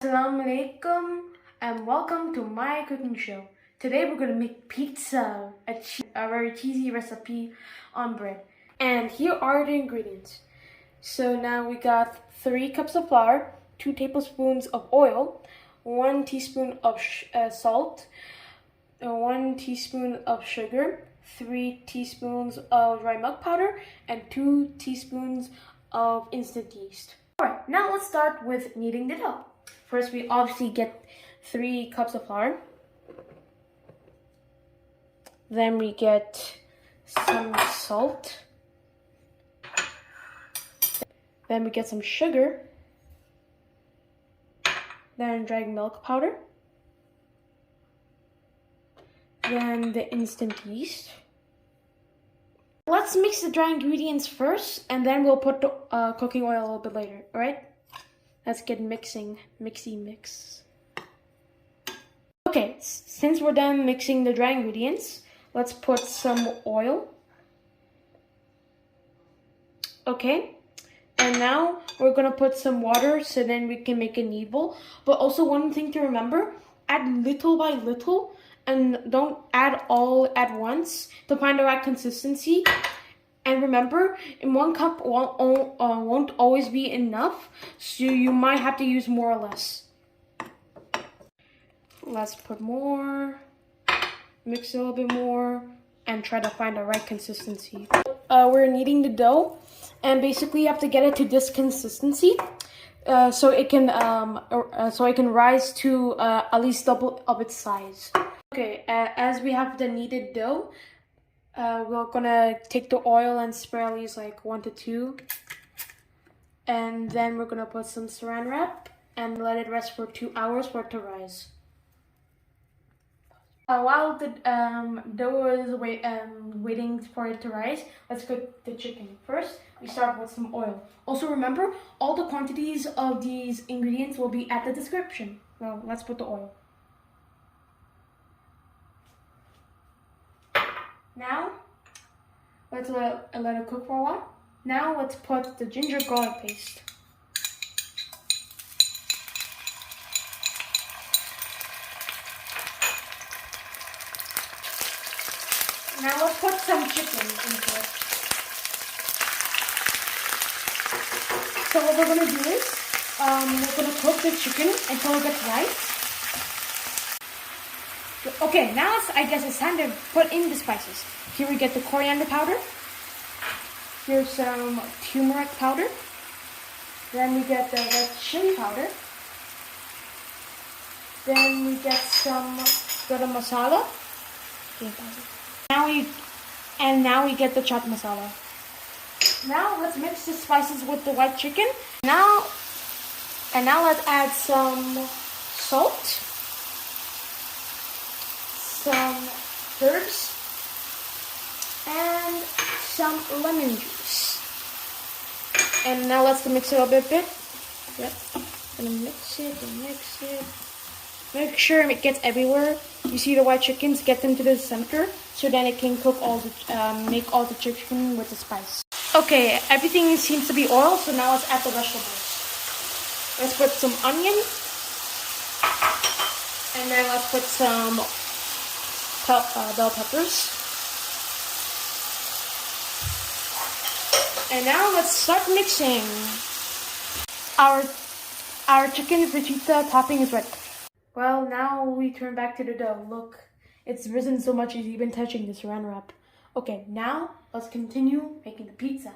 Assalamu alaikum and welcome to my cooking show. Today we're going to make pizza, a very cheesy recipe on bread. And here are the ingredients. So now we got 3 cups of flour, 2 tablespoons of oil, 1 teaspoon of salt, 1 teaspoon of sugar, 3 teaspoons of dry milk powder, and 2 teaspoons of instant yeast. Alright, now let's start with kneading the dough. First, we obviously get 3 cups of flour. Then we get some salt. Then we get some sugar. Then dry milk powder. Then the instant yeast. Let's mix the dry ingredients first, and then we'll put the cooking oil a little bit later, alright? Let's get mixing, mix. Okay, since we're done mixing the dry ingredients, let's put some oil. Okay, and now we're gonna put some water so then we can make a knead bowl. But also one thing to remember, add little by little and don't add all at once to find the right consistency. And remember, in 1 cup won't always be enough, so you might have to use more or less. Let's put more, mix a little bit more, and try to find the right consistency. We're kneading the dough, and basically you have to get it to this consistency, so it can rise to at least double of its size. Okay, as we have the kneaded dough, we're gonna take the oil and spray at least like 1 to 2, and then we're gonna put some saran wrap and let it rest for 2 hours for it to rise. While the dough is waiting for it to rise, let's cook the chicken. First, we start with some oil. Also remember, all the quantities of these ingredients will be at the description. Well, let's put the oil. Now, let's let it cook for a while. Now let's put the ginger garlic paste. Now let's put some chicken into it. So what we're gonna do is, we're gonna cook the chicken until it gets right. Okay, now I guess it's time to put in the spices. Here we get the coriander powder. Here's some turmeric powder. Then we get the red chili powder. Then we get some Garam Masala. Now we get the Chaat Masala. Now let's mix the spices with the white chicken. Now let's add some salt, some herbs, and some lemon juice. And now let's mix it a bit. Yep. Gonna mix it. Make sure it gets everywhere. You see the white chickens, get them to the center so then it can cook make all the chicken with the spice. Okay, everything seems to be oiled, so now let's add the vegetables. Let's put some onion, and then let's put some bell peppers. And now let's start mixing. Our chicken fajita topping is ready. Well, now we turn back to the dough. Look, it's risen so much it's even touching the saran wrap. Okay, now let's continue making the pizza.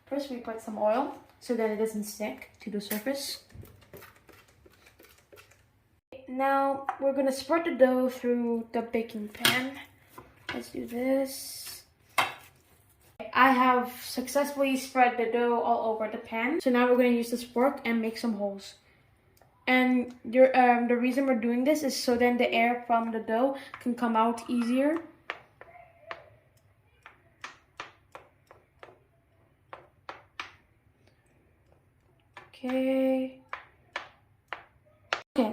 First we put some oil so that it doesn't stick to the surface. Now we're gonna spread the dough through the baking pan. Let's do this. I have successfully spread the dough all over the pan. So now we're gonna use this fork and make some holes. And the reason we're doing this is so then the air from the dough can come out easier. Okay,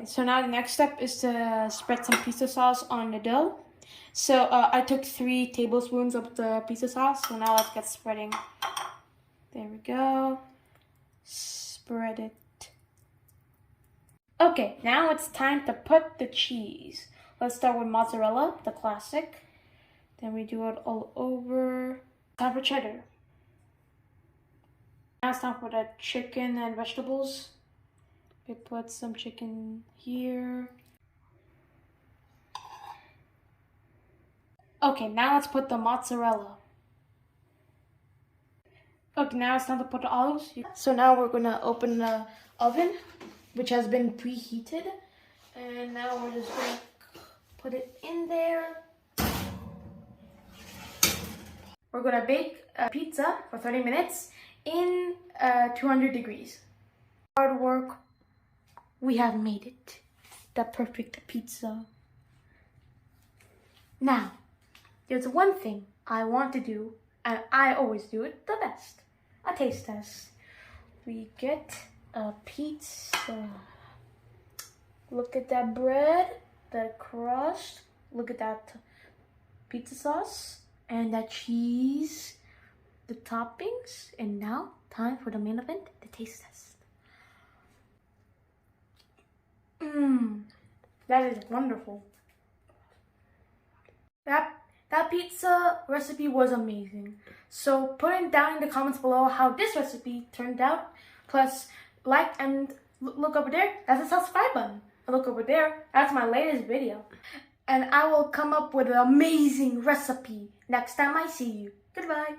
so now the next step is to spread some pizza sauce on the dough. So I took 3 tablespoons of the pizza sauce, so now let's get spreading. There we go. Spread it. Okay, now it's time to put the cheese. Let's start with mozzarella, the classic. Then we do it all over. Time for cheddar. Now it's time for the chicken and vegetables. We put some chicken here. Okay, now let's put the mozzarella. Okay, now it's time to put the olives. So now we're gonna open the oven, which has been preheated. And now we're just gonna put it in there. We're gonna bake a pizza for 30 minutes in 200 degrees. Hard work, we have made it. The perfect pizza. Now, there's one thing I want to do, and I always do it the best. A taste test. We get a pizza. Look at that bread, that crust. Look at that pizza sauce and that cheese, the toppings. And now, time for the main event, the taste test. That is wonderful. That pizza recipe was amazing. So put it down in the comments below how this recipe turned out. Plus, like and look over there, that's the subscribe button. And look over there, that's my latest video. And I will come up with an amazing recipe next time I see you. Goodbye.